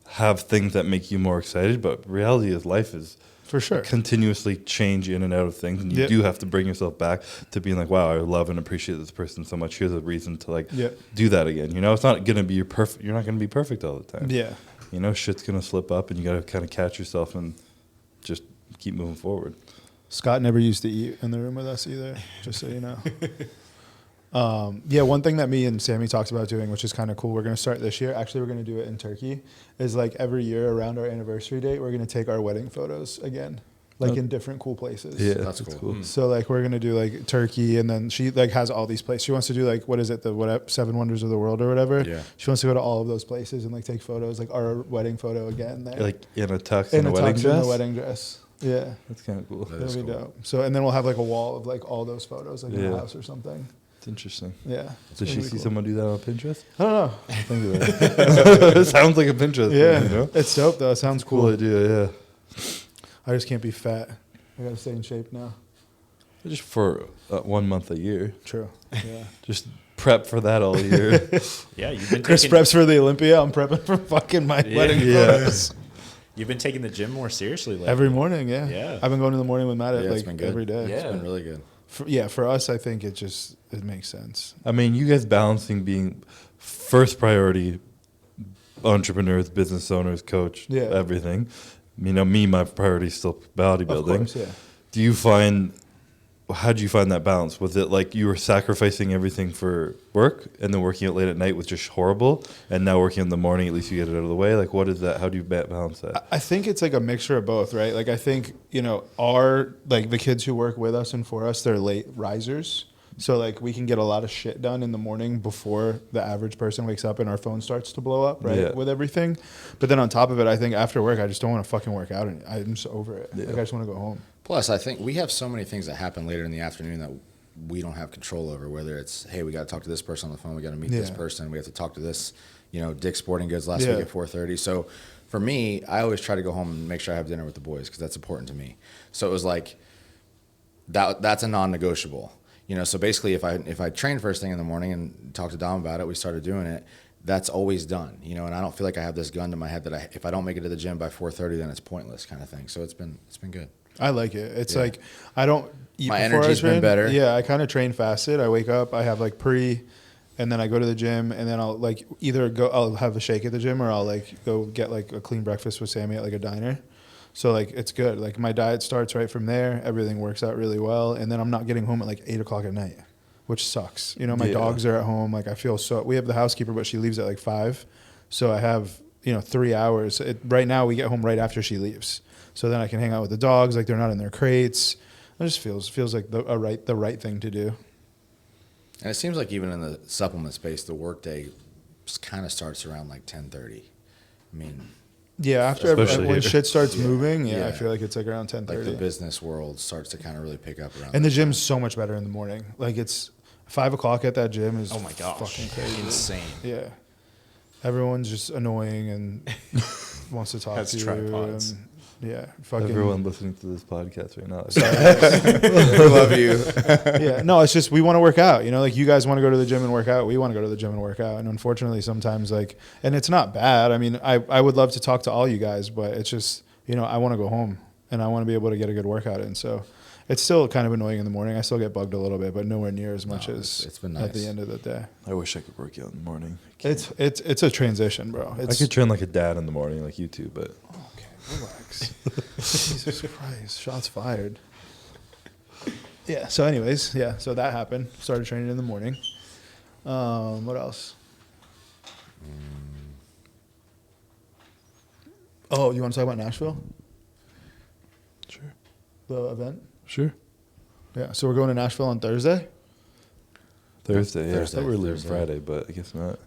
Speaker 6: have things that make you more excited, but reality is life is
Speaker 2: For sure.
Speaker 6: continuously change in and out of things, and you do have to bring yourself back to being like, wow, I love and appreciate this person so much. Here's a reason to like do that again. You know, it's not gonna be you're not gonna be perfect all the time.
Speaker 2: Yeah.
Speaker 6: You know, shit's gonna slip up, and you gotta kind of catch yourself and just keep moving forward.
Speaker 2: Scott never used to eat in the room with us either, just so you know. One thing that me and Sammy talks about doing, which is kind of cool, we're going to start this year. Actually, we're going to do it in Turkey. Is like every year around our anniversary date, we're going to take our wedding photos again, like in different cool places.
Speaker 6: Yeah,
Speaker 3: That's cool.
Speaker 2: So like we're going to do like Turkey, and then she like has all these places. She wants to do like, what is it, the 7 Wonders of the World or whatever.
Speaker 3: Yeah.
Speaker 2: She wants to go to all of those places and like take photos, like our wedding photo again there.
Speaker 6: Like in a tux
Speaker 2: in
Speaker 6: and a
Speaker 2: a
Speaker 6: wedding
Speaker 2: tux
Speaker 6: dress.
Speaker 2: in the wedding dress. Yeah.
Speaker 6: That's kind of cool.
Speaker 2: That'll be dope. So, and then we'll have like a wall of like all those photos, like in the house or something.
Speaker 6: It's interesting.
Speaker 2: Yeah.
Speaker 6: Did she see someone do that on Pinterest?
Speaker 2: I don't know.
Speaker 6: Think of that. It sounds like a Pinterest
Speaker 2: Yeah.
Speaker 6: thing, you know?
Speaker 2: It's dope though. It sounds
Speaker 6: Cool
Speaker 2: cool.
Speaker 6: idea, yeah.
Speaker 2: I just can't be fat. I gotta stay in shape now.
Speaker 6: Just for 1 month a year.
Speaker 2: True. Yeah.
Speaker 6: Just prep for that all year.
Speaker 5: Yeah, you've been
Speaker 2: Chris
Speaker 5: taking,
Speaker 2: preps for the Olympia. I'm prepping for fucking my wedding photos.
Speaker 5: You've been taking the gym more seriously lately.
Speaker 2: Every morning, yeah.
Speaker 5: Yeah.
Speaker 2: I've been going in the morning with Matt
Speaker 3: Yeah, it's
Speaker 2: like
Speaker 3: been good.
Speaker 2: every day.
Speaker 5: Yeah.
Speaker 3: It's been really good.
Speaker 2: For us, I think it makes sense.
Speaker 6: I mean, you guys balancing being first priority entrepreneurs, business owners, coach, everything. You know, my priority is still bodybuilding.
Speaker 2: Of course, yeah.
Speaker 6: How do you find that balance? Was it like you were sacrificing everything for work and then working out late at night was just horrible, and now working in the morning, at least you get it out of the way? Like, what is that? How do you balance that?
Speaker 2: I think it's like a mixture of both, right? Like I think, our like the kids who work with us and for us, they're late risers. So like we can get a lot of shit done in the morning before the average person wakes up and our phone starts to blow up, right?
Speaker 6: Yeah.
Speaker 2: With everything. But then on top of it, I think after work, I just don't want to fucking work out. And I'm just over it.
Speaker 6: Yeah.
Speaker 2: Like I just want to go home.
Speaker 3: Plus, I think we have so many things that happen later in the afternoon that we don't have control over, whether it's, hey, we got to talk to this person on the phone, we got to meet this person, we have to talk to this, Dick's Sporting Goods last week at 4:30. So for me, I always try to go home and make sure I have dinner with the boys because that's important to me. So it was like, that's a non-negotiable. So basically if I train first thing in the morning and talk to Dom about it, we started doing it, that's always done, and I don't feel like I have this gun to my head that if I don't make it to the gym by 4:30, then it's pointless kind of thing. So it's been good.
Speaker 2: I like it. It's like I don't eat
Speaker 3: My
Speaker 2: before
Speaker 3: energy's
Speaker 2: I train.
Speaker 3: been better.
Speaker 2: Yeah, I kind of train fasted. I wake up, I have like and then I go to the gym, and then I'll like I'll have a shake at the gym, or I'll like go get like a clean breakfast with Sammy at like a diner. So like it's good. Like my diet starts right from there. Everything works out really well, and then I'm not getting home at like 8 o'clock at night, which sucks. My dogs are at home. Like I feel we have the housekeeper, but she leaves at like 5, so I have 3 hours. Right now we get home right after she leaves. So then I can hang out with the dogs, like they're not in their crates. It just feels like the right thing to do.
Speaker 3: And it seems like even in the supplement space, the workday kind of starts around like 10:30. I mean,
Speaker 2: yeah, after
Speaker 6: Especially
Speaker 2: when
Speaker 6: here.
Speaker 2: shit starts moving, I
Speaker 3: Yeah.
Speaker 2: feel like it's like around 10:30.
Speaker 3: like the business world starts to kind of really pick up around.
Speaker 2: And the
Speaker 3: that
Speaker 2: gym's so much better in the morning. Like it's 5 o'clock at that gym is
Speaker 5: Oh my gosh.
Speaker 2: fucking crazy.
Speaker 5: Insane.
Speaker 2: Yeah. Everyone's just annoying and wants to talk
Speaker 5: Has
Speaker 2: to you.
Speaker 5: tripods.
Speaker 2: And, yeah, fucking.
Speaker 6: Everyone listening to this podcast right now.
Speaker 3: We love you.
Speaker 2: Yeah, no, it's just we want to work out. You know, like you guys want to go to the gym and work out. We want to go to the gym and work out. And unfortunately, sometimes like, and it's not bad. I mean, I would love to talk to all you guys, but it's just, you know, I want to go home and I want to be able to get a good workout in. So it's still kind of annoying in the morning. I still get bugged a little bit, but nowhere near as much as
Speaker 3: it's been
Speaker 2: at
Speaker 3: nice.
Speaker 2: the end of the day.
Speaker 6: I wish I could work out in the morning.
Speaker 2: It's a transition, bro.
Speaker 6: I could train like a dad in the morning, like you two, but
Speaker 2: Okay, relax. Jesus Christ, shots fired. Yeah. So, anyways, yeah. So that happened. Started training in the morning. What else? Oh, you want to talk about Nashville?
Speaker 6: sure,
Speaker 2: The event?
Speaker 6: sure.
Speaker 2: Yeah. So we're going to Nashville on Thursday.
Speaker 6: Thursday, yeah.
Speaker 3: Thursday,
Speaker 6: I thought we were leaving
Speaker 3: Thursday.
Speaker 6: Friday, but I guess not.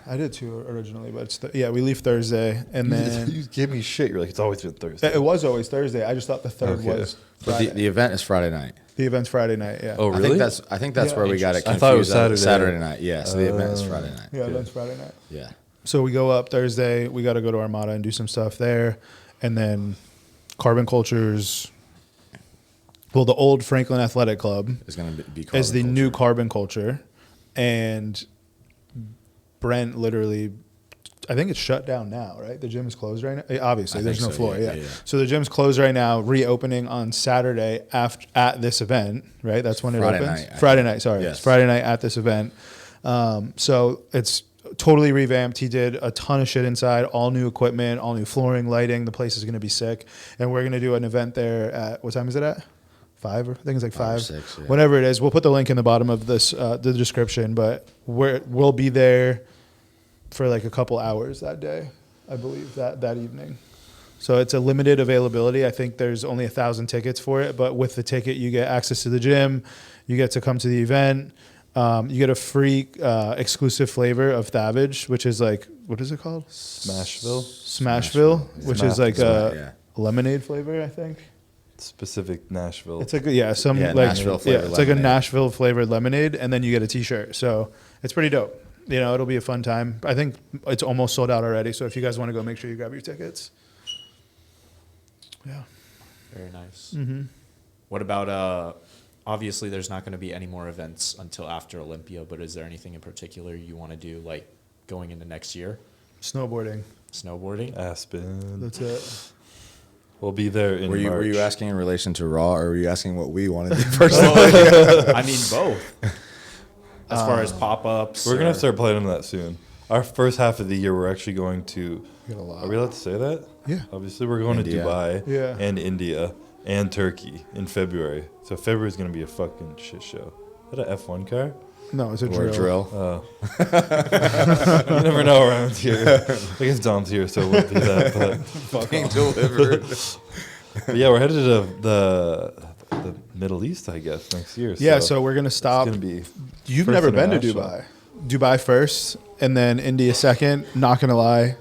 Speaker 2: I did too originally, but it's yeah, we leave Thursday, and
Speaker 6: you
Speaker 2: then
Speaker 6: gave me shit. You're like, it's always been Thursday.
Speaker 2: it was always Thursday. I just thought the third
Speaker 6: Okay.
Speaker 2: was
Speaker 3: But
Speaker 2: Friday.
Speaker 3: the event is Friday night.
Speaker 2: The event's Friday night. Yeah.
Speaker 6: Oh,
Speaker 3: I
Speaker 6: really?
Speaker 3: think that's
Speaker 2: Yeah.
Speaker 3: where we got it
Speaker 6: I
Speaker 3: confused.
Speaker 6: thought it was
Speaker 3: Saturday.
Speaker 6: Saturday.
Speaker 3: night. Yeah, so the event is Friday night.
Speaker 2: Yeah,
Speaker 6: Okay.
Speaker 2: event's Friday night.
Speaker 3: Yeah.
Speaker 2: So we go up Thursday. We got to go to Armada and do some stuff there, and then Carbon Cultures. Well, the old Franklin Athletic Club
Speaker 3: It's going to be
Speaker 2: is the
Speaker 3: Carbon
Speaker 2: new
Speaker 3: Culture.
Speaker 2: Carbon Culture, and Brent literally, I think it's shut down now, right? The gym is closed right now. Obviously,
Speaker 3: I
Speaker 2: there's
Speaker 3: think
Speaker 2: no
Speaker 3: so,
Speaker 2: floor.
Speaker 3: yeah,
Speaker 2: Yeah,
Speaker 3: yeah.
Speaker 2: So the gym's closed right now. Reopening on Saturday at this event. Right, that's when it
Speaker 3: Friday
Speaker 2: opens.
Speaker 3: night, I
Speaker 2: Friday
Speaker 3: think.
Speaker 2: night. Sorry,
Speaker 3: Yes.
Speaker 2: it's Friday night at this event. So it's totally revamped. He did a ton of shit inside, all new equipment, all new flooring, lighting. The place is going to be sick, and we're going to do an event there at what time is it at? 5 or I think it's like
Speaker 3: 5 or
Speaker 2: 5.
Speaker 3: 6, yeah.
Speaker 2: Whatever it is, we'll put the link in the bottom of this the description. But we'll be there for like a couple hours that day, I believe that evening. So it's a limited availability. I think there's only 1,000 tickets for it, but with the ticket, you get access to the gym, you get to come to the event, you get a free exclusive flavor of Thavage, which is like, what is it called?
Speaker 6: Smashville?
Speaker 2: Smashville, which is like
Speaker 3: Smashville,
Speaker 2: a
Speaker 3: yeah.
Speaker 2: lemonade flavor, I think.
Speaker 6: Specific Nashville.
Speaker 2: It's like some
Speaker 3: Yeah,
Speaker 2: like
Speaker 3: Nashville flavored
Speaker 2: it's like a
Speaker 3: lemonade.
Speaker 2: Nashville flavored lemonade, and then you get a T-shirt. So it's pretty dope. You know, it'll be a fun time. I think it's almost sold out already. So if you guys want to go, make sure you grab your tickets. Yeah.
Speaker 5: Very nice.
Speaker 2: Mm-hmm.
Speaker 5: What about obviously there's not going to be any more events until after Olympia, but is there anything in particular you want to do like going into next year?
Speaker 2: Snowboarding.
Speaker 5: Snowboarding?
Speaker 6: Aspen.
Speaker 2: That's it.
Speaker 6: We'll be there in
Speaker 3: Were you
Speaker 6: March.
Speaker 3: asking in relation to Raw, or were you asking what we wanted to do personally?
Speaker 5: I mean both. As far as pop-ups.
Speaker 6: We're going to
Speaker 5: or-
Speaker 6: start planning that soon. Our first half of the year, we're actually going to.
Speaker 2: We got a lot.
Speaker 6: Are we allowed to say that?
Speaker 2: Yeah.
Speaker 6: Obviously, we're going
Speaker 3: India.
Speaker 6: to Dubai
Speaker 2: Yeah.
Speaker 6: and India and Turkey in February. So February is going to be a fucking shit show. Is that an F1 car?
Speaker 2: No, it's a
Speaker 3: Or
Speaker 2: drill.
Speaker 3: a drill?
Speaker 6: Oh. You never know around here. I guess Dom's here, so it wouldn't be that. But,
Speaker 3: Being delivered.
Speaker 6: but yeah, we're headed to the Middle East, I guess, next year.
Speaker 2: Yeah, so we're gonna
Speaker 6: it's
Speaker 2: stop.
Speaker 6: going to be.
Speaker 2: You've
Speaker 6: first
Speaker 2: never been to
Speaker 6: international.
Speaker 2: Dubai. Dubai first, and then India second. Not gonna lie,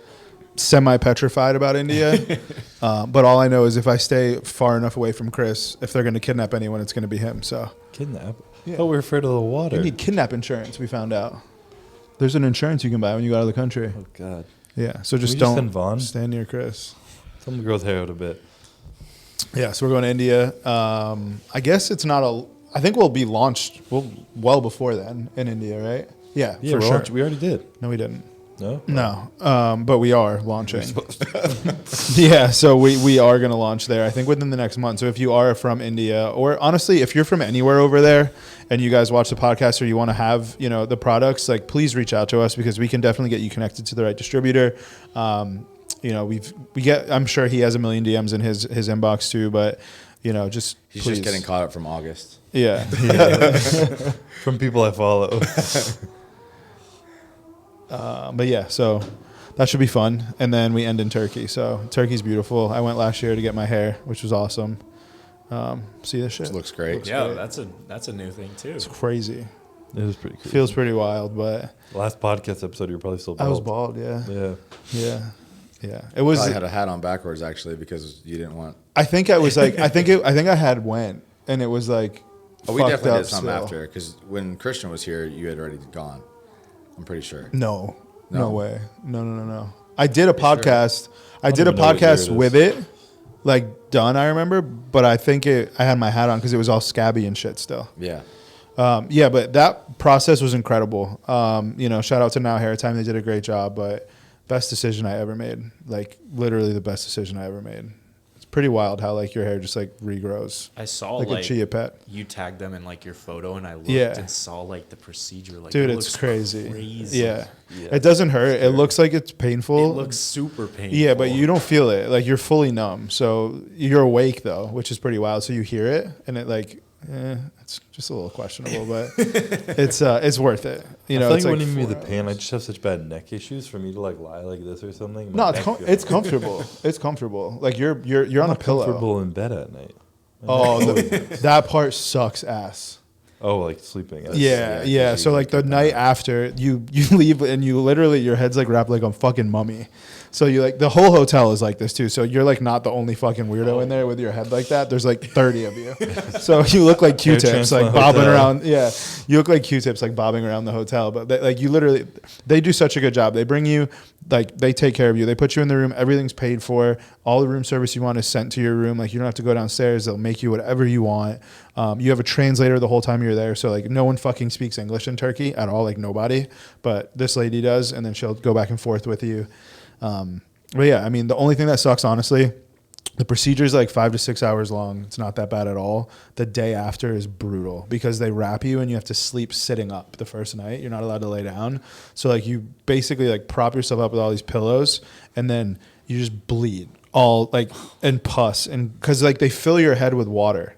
Speaker 2: semi-petrified about India. But all I know is if I stay far enough away from Chris, if they're gonna kidnap anyone, it's gonna be him. So
Speaker 6: Kidnap?
Speaker 2: Yeah.
Speaker 6: Oh, we're afraid of the water.
Speaker 2: you need kidnap insurance. We found out. There's an insurance you can buy when you go out of the country.
Speaker 6: Oh, God.
Speaker 2: Yeah, so just
Speaker 6: we just
Speaker 2: don't
Speaker 6: send Vaughn?
Speaker 2: stand near Chris.
Speaker 6: Tell him to grow his hair out a bit.
Speaker 2: Yeah, so we're going to India. I guess it's not a. I think we'll be launched well before then in India, right? Yeah,
Speaker 6: Yeah,
Speaker 2: for sure.
Speaker 6: we already did.
Speaker 2: No, we didn't.
Speaker 6: No?
Speaker 2: No, but we are launching. Yeah, so we are going to launch there, I think, within the next month. So if you are from India, or honestly, if you're from anywhere over there and you guys watch the podcast or you want to have, you know, the products, like please reach out to us because we can definitely get you connected to the right distributor. You know, I'm sure he has a million DMs in his inbox too, but you know, just
Speaker 3: He's
Speaker 2: please.
Speaker 3: just getting caught up from August.
Speaker 2: Yeah.
Speaker 6: From people I follow.
Speaker 2: But yeah, so that should be fun. And then we end in Turkey. So Turkey's beautiful. I went last year to get my hair, which was awesome. See this shit?
Speaker 3: Which looks great.
Speaker 2: Looks
Speaker 5: Yeah,
Speaker 2: great.
Speaker 5: that's a new thing too.
Speaker 2: It's crazy.
Speaker 6: It was pretty cool.
Speaker 2: Feels pretty wild, but
Speaker 6: Last podcast episode, you were probably still bald.
Speaker 2: I was bald. Yeah.
Speaker 6: Yeah.
Speaker 2: Yeah. Yeah. It was.
Speaker 3: Probably had a hat on backwards actually because you didn't want.
Speaker 2: I think I was like. I think I had went, and it was like.
Speaker 3: Oh, we
Speaker 2: fucked
Speaker 3: definitely
Speaker 2: up
Speaker 3: did something
Speaker 2: still.
Speaker 3: after because when Christian was here, you had already gone. I'm pretty sure.
Speaker 2: No. No way. No. I did a podcast. I did a
Speaker 6: even know what year
Speaker 2: podcast
Speaker 6: it
Speaker 2: with
Speaker 6: is.
Speaker 2: it, like done. I remember, but I think I had my hat on because it was all scabby and shit still.
Speaker 3: Yeah.
Speaker 2: Yeah, but that process was incredible. Shout out to Now Hair Time. They did a great job, but best decision I ever made. Like literally the best decision I ever made. It's pretty wild how like your hair just like regrows.
Speaker 5: I saw
Speaker 2: like a chia pet.
Speaker 5: You tagged them in like your photo, and I looked
Speaker 2: Yeah.
Speaker 5: and saw like the procedure. Like,
Speaker 2: Dude,
Speaker 5: it
Speaker 2: it's
Speaker 5: looks
Speaker 2: crazy.
Speaker 5: crazy.
Speaker 2: Yeah.
Speaker 6: Yeah.
Speaker 2: It doesn't hurt. It looks like it's painful.
Speaker 5: It looks super painful.
Speaker 2: Yeah, but you don't feel it. Like you're fully numb. So you're awake though, which is pretty wild. So you hear it and it like, it's just a little questionable, but it's worth it. You know,
Speaker 6: I
Speaker 2: it's
Speaker 6: feel
Speaker 2: like
Speaker 6: like when you
Speaker 2: 4
Speaker 6: the pain, I
Speaker 2: hours.
Speaker 6: just have such bad neck issues for me to like lie like this or something.
Speaker 2: No,
Speaker 6: My
Speaker 2: it's
Speaker 6: neck feels-
Speaker 2: it's comfortable. It's comfortable. Like you're on
Speaker 6: I'm
Speaker 2: a
Speaker 6: not
Speaker 2: pillow.
Speaker 6: comfortable in bed at night.
Speaker 2: Oh, that part sucks ass.
Speaker 6: Oh, like sleeping.
Speaker 2: Yeah. So like the night after you leave and you literally your head's like wrapped like a fucking mummy. So you like the whole hotel is like this too. So you're like not the only fucking weirdo in there with your head like that. There's like 30 of you. So you look like Q-tips like
Speaker 6: transplant
Speaker 2: bobbing
Speaker 6: hotel.
Speaker 2: around. Yeah, you look like Q-tips like bobbing around the hotel. But like you literally, they do such a good job. They bring you like they take care of you. They put you in the room. Everything's paid for. All the room service you want is sent to your room. Like you don't have to go downstairs. They'll make you whatever you want. You have a translator the whole time you're there. So like no one fucking speaks English in Turkey at all. Like nobody. But this lady does, and then she'll go back and forth with you. But yeah, I mean, the only thing that sucks, honestly, the procedure is like 5 to 6 hours long. It's not that bad at all. The day after is brutal because they wrap you and you have to sleep sitting up the first night. You're not allowed to lay down. So like you basically like prop yourself up with all these pillows and then you just bleed all like and pus and because like they fill your head with water.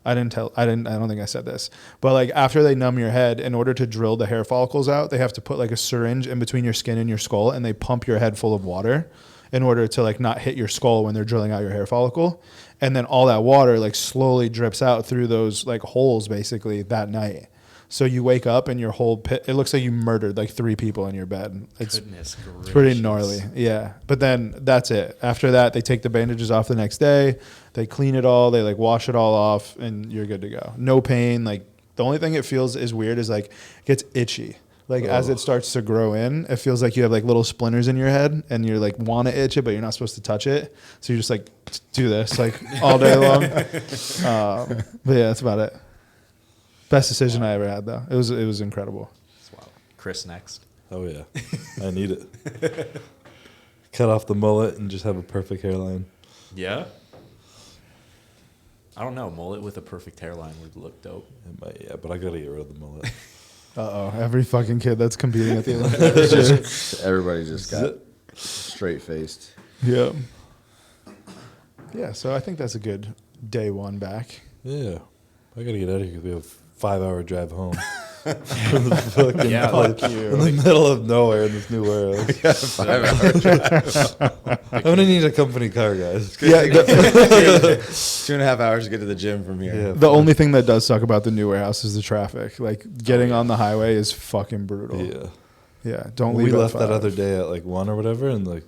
Speaker 2: I don't think I said this, but like after they numb your head, in order to drill the hair follicles out, they have to put like a syringe in between your skin and your skull and they pump your head full of water in order to like not hit your skull when they're drilling out your hair follicle. And then all that water like slowly drips out through those like holes basically that night. So you wake up and your whole pit, it looks like you murdered like 3 people in your bed. It's
Speaker 5: Goodness
Speaker 2: it's pretty
Speaker 5: gracious.
Speaker 2: gnarly. Yeah. But then that's it. After that, they take the bandages off the next day. They clean it all. They like wash it all off and you're good to go. No pain. Like the only thing it feels is weird is like it gets itchy. Like as it starts to grow in, it feels like you have like little splinters in your head and you're like want to itch it, but you're not supposed to touch it. So you just like do this like all day long. But yeah, that's about it. Best decision I ever had though. It was incredible.
Speaker 5: Wow. Chris next.
Speaker 6: Oh yeah, I need it. Cut off the mullet and just have a perfect hairline.
Speaker 5: Yeah. I don't know. Mullet with a perfect hairline would look dope.
Speaker 6: It might, yeah, but I gotta get rid of the mullet.
Speaker 2: Every fucking kid that's competing at the Olympics.
Speaker 3: Everybody just got straight faced.
Speaker 2: Yeah. Yeah, so I think that's a good day one back.
Speaker 6: Yeah, I gotta get out of here because we have a 5-hour drive home. From the fucking
Speaker 5: Yeah,
Speaker 6: place in the middle of nowhere in this new warehouse.
Speaker 3: 5 hours.
Speaker 6: I'm gonna need a company car, guys.
Speaker 2: Yeah,
Speaker 3: 2.5 hours to get to the gym from here.
Speaker 6: Yeah.
Speaker 2: the only thing that does suck about the new warehouse is the traffic. Like getting on the highway is fucking brutal.
Speaker 6: Yeah.
Speaker 2: Yeah, don't
Speaker 6: We
Speaker 2: leave. at
Speaker 6: left that
Speaker 2: 5.
Speaker 6: other day at like 1 or whatever, and like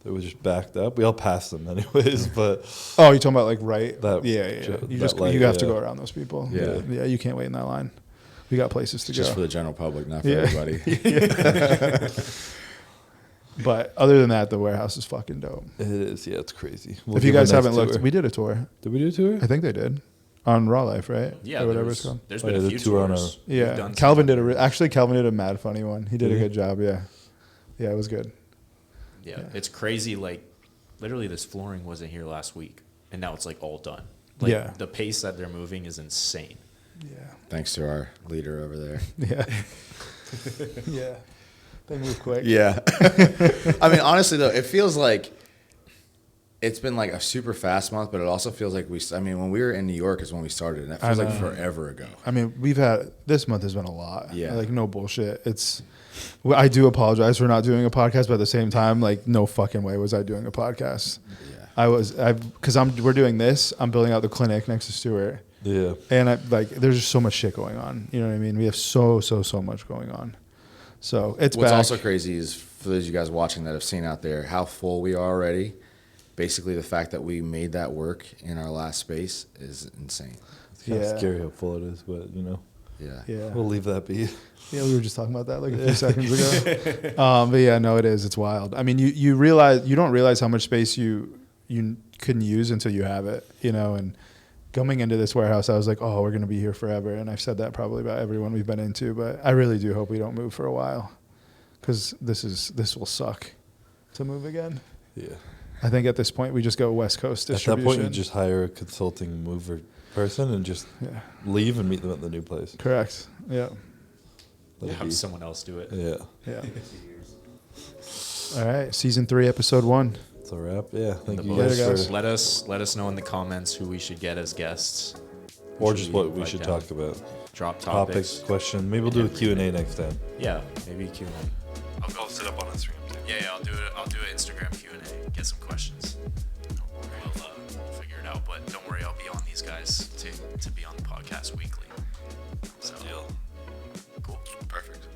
Speaker 6: it was just backed up. We all passed them anyways, but
Speaker 2: Oh, you're talking about like right?
Speaker 6: That-
Speaker 2: yeah. You just
Speaker 6: that
Speaker 2: you
Speaker 6: light,
Speaker 2: have to
Speaker 6: yeah.
Speaker 2: go around those people.
Speaker 3: Yeah.
Speaker 2: Yeah. You can't wait in that line. We got places to
Speaker 3: Just
Speaker 2: go.
Speaker 3: for the general public, not for
Speaker 2: Yeah.
Speaker 3: everybody.
Speaker 2: But other than that, the warehouse is fucking dope.
Speaker 6: it is. Yeah, it's crazy.
Speaker 2: If you guys haven't looked, we did a tour.
Speaker 6: Did we do a tour?
Speaker 2: I think they did on Raw Life, right?
Speaker 5: Yeah.
Speaker 2: Or whatever
Speaker 5: there's-
Speaker 2: it's called.
Speaker 5: There's
Speaker 6: Oh,
Speaker 5: been
Speaker 6: yeah,
Speaker 5: a
Speaker 6: the
Speaker 5: few
Speaker 6: tour on
Speaker 5: tours. We've
Speaker 2: Yeah,
Speaker 5: done
Speaker 2: Calvin
Speaker 5: some.
Speaker 2: did Calvin did a mad funny one. He did a
Speaker 6: Did he?
Speaker 2: good job. Yeah, yeah, it was good.
Speaker 5: Yeah, it's crazy. Like, literally, this flooring wasn't here last week, and now it's like all done. Like,
Speaker 2: Yeah.
Speaker 5: the pace that they're moving is insane.
Speaker 2: Yeah,
Speaker 3: Thanks to our leader over there.
Speaker 2: yeah, yeah. They move quick.
Speaker 3: Yeah. I mean, honestly, though, it feels like it's been like a super fast month, but it also feels like when we were in New York is when we started, and that feels like forever ago.
Speaker 2: I mean, this month has been a lot.
Speaker 3: Yeah.
Speaker 2: Like, no bullshit. I do apologize for not doing a podcast, but at the same time, like, no fucking way was I doing a podcast.
Speaker 3: Yeah.
Speaker 2: Because we're doing this. I'm building out the clinic next to Stuart.
Speaker 6: Yeah.
Speaker 2: And there's just so much shit going on. You know what I mean? We have so much going on. So it's
Speaker 3: What's
Speaker 2: back.
Speaker 3: also crazy is for those of you guys watching that have seen out there how full we are already. Basically, the fact that we made that work in our last space is insane.
Speaker 6: It's kind
Speaker 2: Yeah.
Speaker 6: of scary how full it is, but you know.
Speaker 3: Yeah.
Speaker 2: Yeah.
Speaker 6: We'll leave that be.
Speaker 2: Yeah, we were just talking about that like a few seconds ago. But yeah, no, it is. It's wild. I mean, you don't realize how much space you couldn't use until you have it, you know. And coming into this warehouse, I was like, oh, we're gonna be here forever. And I've said that probably about everyone we've been into, but I really do hope we don't move for a while, because this will suck to move again.
Speaker 6: Yeah.
Speaker 2: I think at this point we just go West Coast
Speaker 6: At
Speaker 2: distribution.
Speaker 6: that point, you just hire a consulting mover person and just
Speaker 2: Yeah.
Speaker 6: leave and meet them at the new place.
Speaker 2: Correct. Yeah.
Speaker 6: Let it
Speaker 5: Have
Speaker 6: be.
Speaker 5: someone else do it.
Speaker 6: Yeah.
Speaker 2: Yeah. All right. Season 3, episode 1.
Speaker 6: It's a wrap. Yeah. Thank you
Speaker 2: Later,
Speaker 6: guys
Speaker 2: guys.
Speaker 6: for,
Speaker 5: Let us know in the comments who we should get as guests.
Speaker 6: or
Speaker 5: Should
Speaker 6: just what we
Speaker 5: invite
Speaker 6: should
Speaker 5: down?
Speaker 6: talk about.
Speaker 5: Drop
Speaker 6: Topics,
Speaker 5: topics.
Speaker 6: question. Maybe we'll do a Q&A next time.
Speaker 5: Yeah, maybe Q&A.
Speaker 6: I'll set up on Instagram too.
Speaker 5: Yeah, I'll do it. I'll do an Instagram Q&A. Get some questions. We'll figure it out. But don't worry, I'll be on these guys to be on the podcast weekly. So
Speaker 6: Deal.
Speaker 5: cool.
Speaker 3: Perfect.